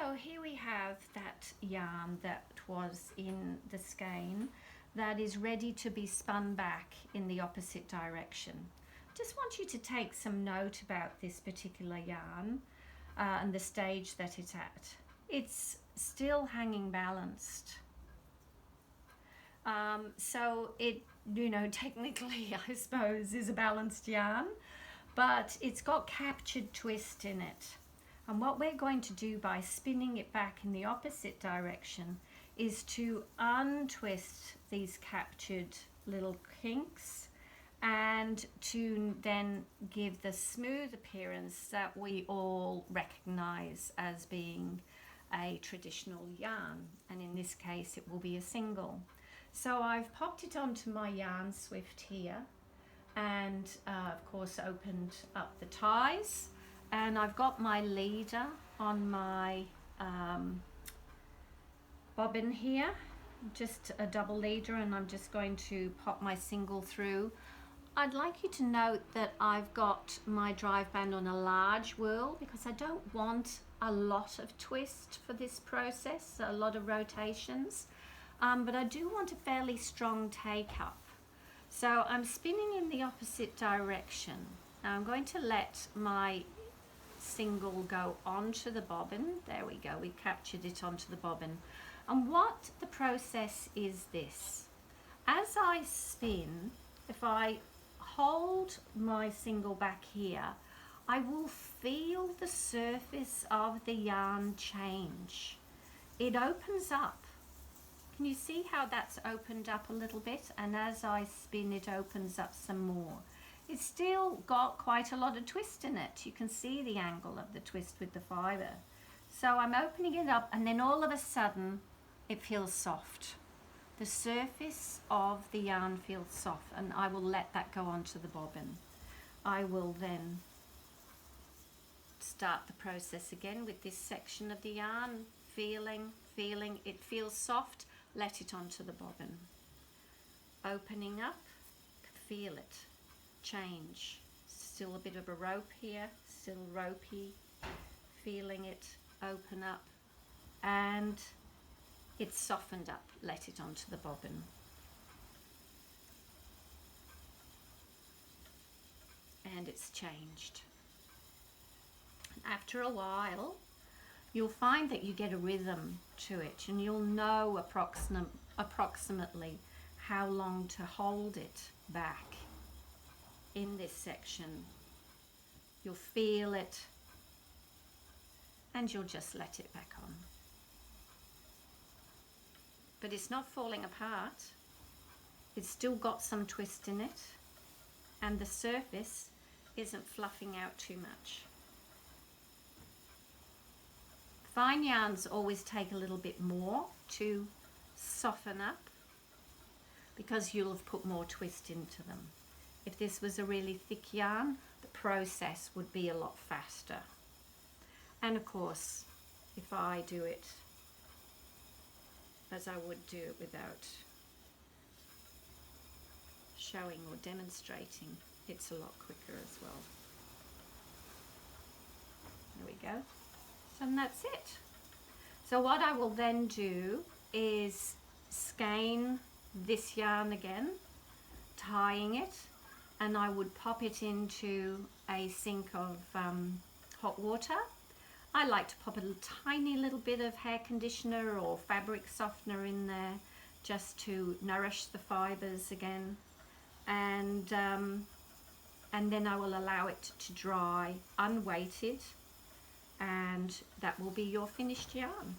So here we have that yarn that was in the skein that is ready to be spun back in the opposite direction. Just want you to take some note about this particular yarn and the stage that it's at. It's still hanging balanced. So it, technically I suppose is a balanced yarn, but it's got captured twist in it. And what we're going to do by spinning it back in the opposite direction is to untwist these captured little kinks and to then give the smooth appearance that we all recognize as being a traditional yarn. And in this case, it will be a single. So I've popped it onto my yarn swift here and of course opened up the ties. And I've got my leader on my bobbin here, just a double leader, and I'm just going to pop my single through. I'd like you to note that I've got my drive band on a large whirl because I don't want a lot of twist for this process, a lot of rotations, but I do want a fairly strong take up. So I'm spinning in the opposite direction. Now I'm going to let my single go onto the bobbin. There we go, we captured it onto the bobbin. And what the process is this: as I spin, if I hold my single back here, I will feel the surface of the yarn change. It opens up. Can you see how that's opened up a little bit? And as I spin, it opens up some more. It's still got quite a lot of twist in it. You can see the angle of the twist with the fibre. So I'm opening it up and then all of a sudden it feels soft. The surface of the yarn feels soft, and I will let that go onto the bobbin. I will then start the process again with this section of the yarn, feeling, it feels soft, let it onto the bobbin. Opening up, feel it change. Still a bit of a rope here, still ropey, feeling it open up, and it's softened up, let it onto the bobbin. And it's changed. After a while, you'll find that you get a rhythm to it, and you'll know approximately how long to hold it back. In this section, you'll feel it and you'll just let it back on. But it's not falling apart. It's still got some twist in it, and the surface isn't fluffing out too much. Fine yarns always take a little bit more to soften up because you'll have put more twist into them. If this was a really thick yarn, the process would be a lot faster. And of course, if I do it as I would do it without showing or demonstrating, it's a lot quicker as well. There we go. And that's it. So what I will then do is skein this yarn again, tying it, and I would pop it into a sink of hot water. I like to pop a tiny little bit of hair conditioner or fabric softener in there just to nourish the fibres again, and then I will allow it to dry unweighted, and that will be your finished yarn.